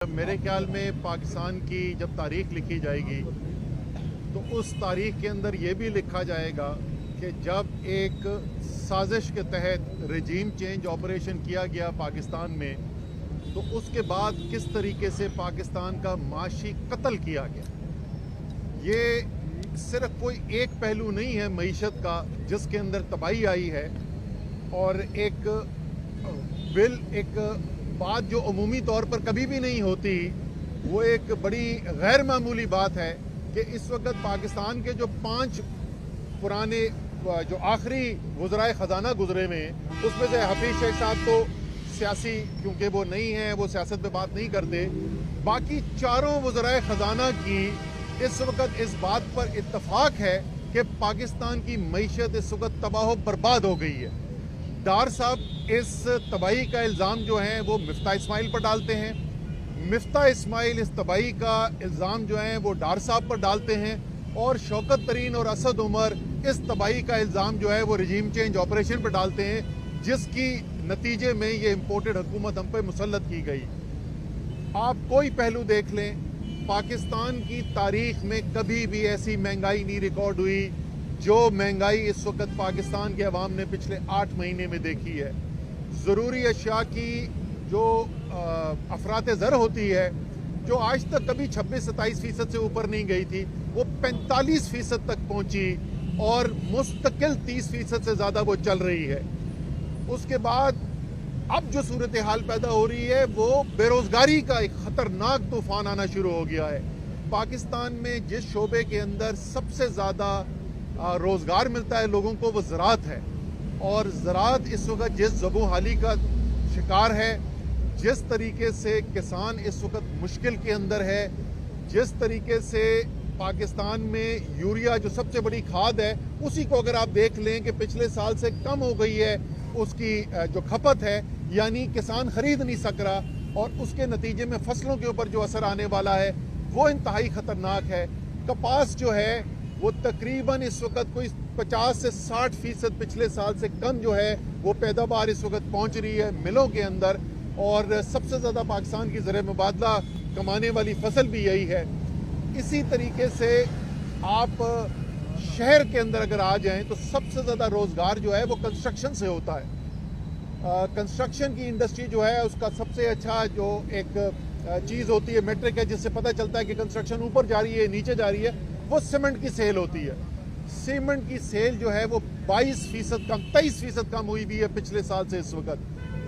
मेरे ख्याल में पाकिस्तान की जब तारीख लिखी जाएगी तो उस तारीख के अंदर ये भी लिखा जाएगा कि जब एक साजिश के तहत रजीम चेंज ऑपरेशन किया गया पाकिस्तान में तो उसके बाद किस तरीके से पाकिस्तान का माशी कत्ल किया गया। ये सिर्फ कोई एक पहलू नहीं है मईशत का जिसके अंदर तबाही आई है, और एक बात जो अमूमी तौर पर कभी भी नहीं होती, वो एक बड़ी गैर मामूली बात है कि इस वक्त पाकिस्तान के जो 5 पुराने जो आखिरी वज़राए ख़जाना गुजरे में, उसमें से हफीज़ शेख साहब तो सियासी क्योंकि वो नहीं है, वो सियासत पे बात नहीं करते, बाकी चारों वज़राए ख़जाना की इस वक्त इस बात पर इत्तफाक है कि पाकिस्तान की मईशत इस वक्त तबाह बर्बाद हो गई है। डार साहब इस तबाही का इल्ज़ाम जो है वो मिफ्ता इस्माइल पर डालते हैं, मिफ्ता इस्माइल इस तबाही का इल्ज़ाम जो है वो डार साहब पर डालते हैं, और शौकत तरीन और असद उमर इस तबाही का इल्ज़ाम जो है वो रजीम चेंज ऑपरेशन पर डालते हैं, जिसकी नतीजे में ये इम्पोर्टेड हुकूमत हम पर मुसल्लत की गई। आप कोई पहलू देख लें, पाकिस्तान की तारीख में कभी भी ऐसी महंगाई नहीं रिकॉर्ड हुई जो महंगाई इस वक्त पाकिस्तान के अवाम ने पिछले 8 महीने में देखी है। ज़रूरी अशिया की जो अफरात ज़र होती है, जो आज तक कभी 26-27% से ऊपर नहीं गई थी, वो 45% तक पहुंची और मुस्तकिल 30% से ज़्यादा वो चल रही है। उसके बाद अब जो सूरत हाल पैदा हो रही है वो बेरोज़गारी का एक ख़तरनाक तूफ़ान आना शुरू हो गया है। पाकिस्तान में जिस शोबे के अंदर सबसे ज़्यादा रोज़गार मिलता है लोगों को, वो ज़राअत है, और ज़राअत इस वक्त जिस ज़बू हाली का शिकार है, जिस तरीके से किसान इस वक्त मुश्किल के अंदर है, जिस तरीके से पाकिस्तान में यूरिया जो सबसे बड़ी खाद है उसी को अगर आप देख लें कि पिछले साल से कम हो गई है उसकी जो खपत है, यानी किसान खरीद नहीं सक रहा, और उसके नतीजे में फसलों के ऊपर जो असर आने वाला है वो इंतहाई ख़तरनाक है। कपास जो है वो तकरीबन इस वक्त कोई 50 से 60% पिछले साल से कम जो है वो पैदावार इस वक्त पहुंच रही है मिलों के अंदर, और सबसे ज़्यादा पाकिस्तान की ज़र मुबादला कमाने वाली फसल भी यही है। इसी तरीके से आप शहर के अंदर अगर आ जाएं तो सबसे ज़्यादा रोज़गार जो है वो कंस्ट्रक्शन से होता है। कंस्ट्रक्शन की इंडस्ट्री जो है उसका सबसे अच्छा जो एक चीज़ होती है मेट्रिक है, जिससे पता चलता है कि कंस्ट्रक्शन ऊपर जा रही है नीचे जा रही है, वो सीमेंट की सेल होती है। सीमेंट की सेल जो है वो 22% कम 23% कम हुई भी है पिछले साल से इस वक्त।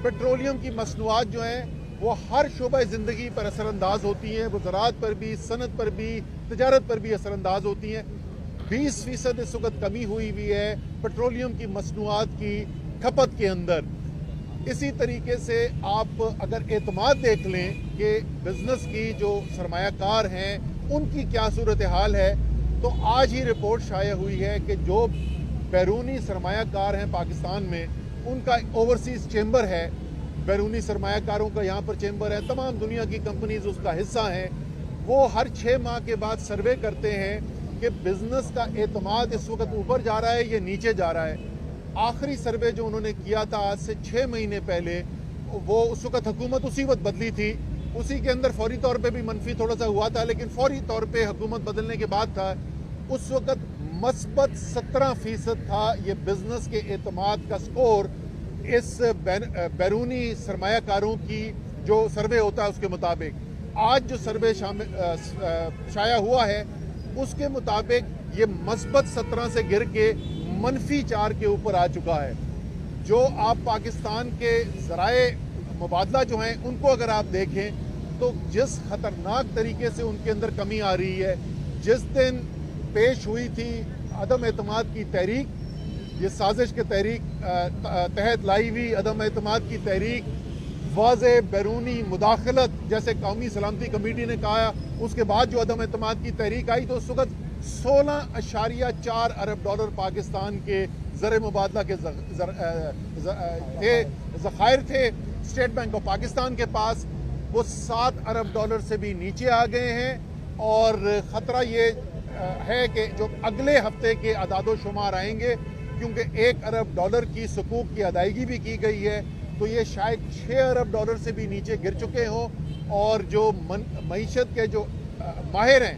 पेट्रोलियम की मसनूआत जो हैं वो हर शोबा ज़िंदगी पर असरअंदाज होती हैं, वो ज़राअत पर भी, सनत पर भी, तजारत पर भी असरअंदाज होती हैं। 20% इस वक्त कमी हुई भी है पेट्रोलियम की मसनूआत की खपत के अंदर। इसी तरीके से आप अगर एतमाद देख लें कि बिजनेस की जो सरमायाकार हैं उनकी क्या सूरत हाल है, तो आज ही रिपोर्ट शाया हुई है कि जो बैरूनी सरमायाकार हैं पाकिस्तान में, उनका ओवरसीज़ चेंबर है, बैरूनी सरमायाकारों का यहाँ पर चेंबर है, तमाम दुनिया की कंपनीज उसका हिस्सा हैं, वो हर 6 माह के बाद सर्वे करते हैं कि बिजनेस का एतमाद इस वक्त ऊपर जा रहा है या नीचे जा रहा है। आखिरी सर्वे जो उन्होंने किया था आज से 6 महीने पहले, वो उस वक्त हुकूमत उसी वक्त बदली थी, उसी के अंदर फौरी तौर पे भी मनफी थोड़ा सा हुआ था, लेकिन फौरी तौर पे हुकूमत बदलने के बाद था, उस वक्त मस्बत 17% था ये बिजनेस के एतमाद का स्कोर इस बैरूनी सरमायाकारों की जो सर्वे होता है उसके मुताबिक। आज जो सर्वे शाया हुआ है उसके मुताबिक ये मस्बत 17 से गिर के -4 के ऊपर आ चुका है। जो आप पाकिस्तान के ज़राए मुबादला जो हैं उनको अगर आप देखें तो जिस ख़तरनाक तरीके से उनके अंदर कमी आ रही है, जिस दिन पेश हुई थी अदम एतमाद की तहरीक, ये साजिश के तहरीक तहत लाई हुई अदम एतमाद की तहरीक, वाज़े बैरूनी मुदाखलत जैसे कौमी सलामती कमेटी ने कहा, उसके बाद जो अदम एतमाद की तहरीक आई तो उस वक्त $16.4 अरब पाकिस्तान के ज़र मुबादला के ज़खायर थे स्टेट बैंक ऑफ पाकिस्तान के पास, वो $7 अरब से भी नीचे आ गए हैं। और ख़तरा ये है कि जो अगले हफ्ते के अदादो शुमार आएंगे, क्योंकि $1 अरब की सुकूक की अदायगी भी की गई है, तो ये शायद $6 अरब से भी नीचे गिर चुके हों, اور جو معیشت کے جو ماہر ہیں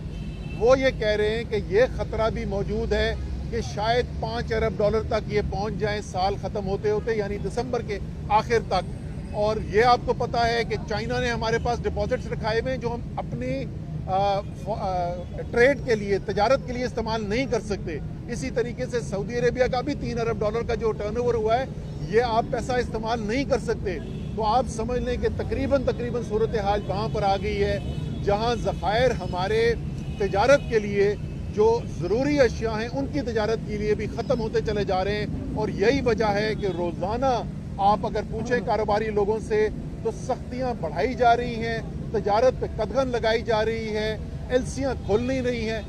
وہ یہ کہہ رہے ہیں کہ یہ خطرہ بھی موجود ہے کہ شاید $5 ارب تک یہ پہنچ جائیں سال ختم ہوتے ہوتے، یعنی دسمبر کے آخر تک۔ اور یہ آپ کو پتہ ہے کہ چائنا نے ہمارے پاس ڈپازٹس رکھائے ہوئے ہیں جو ہم اپنی ٹریڈ کے لیے، تجارت کے لیے استعمال نہیں کر سکتے۔ اسی طریقے سے سعودی عربیہ کا بھی $3 ارب کا جو ٹرن اوور ہوا ہے، یہ آپ پیسہ استعمال نہیں کر سکتے۔ تو آپ سمجھ لیں کہ تقریباً صورتحال وہاں پر آ گئی ہے جہاں ذخائر ہمارے تجارت کے لیے جو ضروری اشیاء ہیں ان کی تجارت کے لیے بھی ختم ہوتے چلے جا رہے ہیں۔ اور یہی وجہ ہے کہ روزانہ آپ اگر پوچھیں کاروباری لوگوں سے تو سختیاں بڑھائی جا رہی ہیں، تجارت پہ قدغن لگائی جا رہی ہے، ایلسیاں کھل نہیں رہی ہیں۔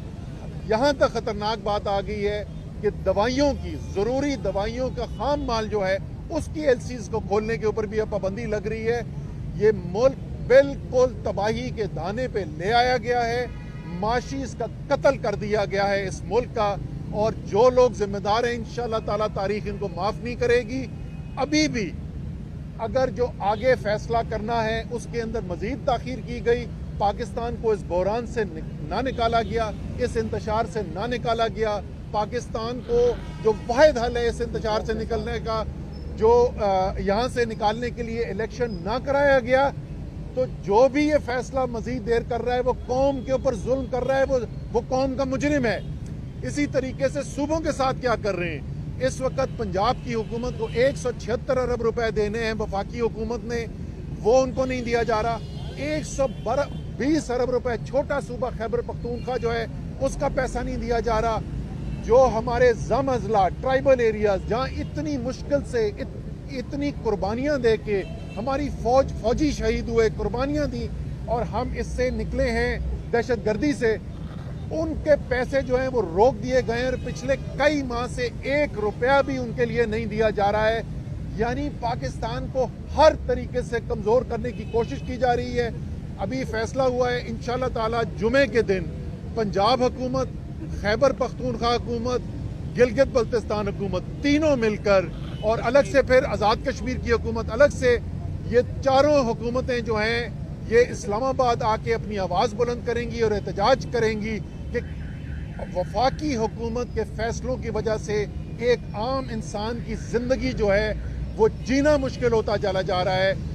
یہاں تک خطرناک بات آ گئی ہے کہ دوائیوں کی، ضروری دوائیوں کا خام مال جو ہے اس کی ایلسیز کو کھولنے کے اوپر بھی اب پابندی لگ رہی ہے۔ یہ ملک بالکل تباہی کے دانے پہ لے آیا گیا ہے، معاشی اس کا قتل کر دیا گیا ہے اس ملک کا، اور جو لوگ ذمہ دار ہیں انشاءاللہ تعالیٰ تاریخ ان کو معاف نہیں کرے گی۔ ابھی بھی اگر جو آگے فیصلہ کرنا ہے اس کے اندر مزید تاخیر کی گئی، پاکستان کو اس بحران سے نہ نکالا گیا، اس انتشار سے نہ نکالا گیا، پاکستان کو جو واحد حل ہے اس انتشار سے نکلنے کا، جو یہاں سے نکالنے کے لیے الیکشن نہ کرایا گیا، تو جو بھی یہ فیصلہ مزید دیر کر رہا ہے وہ قوم کے اوپر ظلم کر رہا ہے، وہ قوم کا مجرم ہے۔ اسی طریقے سے صوبوں کے ساتھ کیا کر رہے ہیں؟ اس وقت پنجاب کی حکومت کو 176 ارب روپے دینے ہیں وفاقی حکومت نے، وہ ان کو نہیں دیا جا رہا۔ 120 ارب روپے چھوٹا صوبہ خیبر پختونخوا جو ہے اس کا پیسہ نہیں دیا جا رہا۔ جو ہمارے زم اضلاع، ٹرائبل ایریاز جہاں اتنی مشکل سے اتنی قربانیاں دے کے ہماری فوجی شہید ہوئے، قربانیاں دی اور ہم اس سے نکلے ہیں دہشت گردی سے، ان کے پیسے جو ہیں وہ روک دیے گئے ہیں اور پچھلے کئی ماہ سے 1 روپیہ بھی ان کے لیے نہیں دیا جا رہا ہے۔ یعنی پاکستان کو ہر طریقے سے کمزور کرنے کی کوشش کی جا رہی ہے۔ ابھی فیصلہ ہوا ہے انشاءاللہ تعالی جمعے کے دن پنجاب حکومت، خیبر پختونخوا حکومت، گلگت بلتستان حکومت تینوں مل کر، اور الگ سے پھر آزاد کشمیر کی حکومت الگ سے، یہ چاروں حکومتیں جو ہیں یہ اسلام آباد آ کے اپنی آواز بلند کریں گی اور احتجاج کریں گی کہ وفاقی حکومت کے فیصلوں کی وجہ سے ایک عام انسان کی زندگی جو ہے وہ جینا مشکل ہوتا چلا جا رہا ہے۔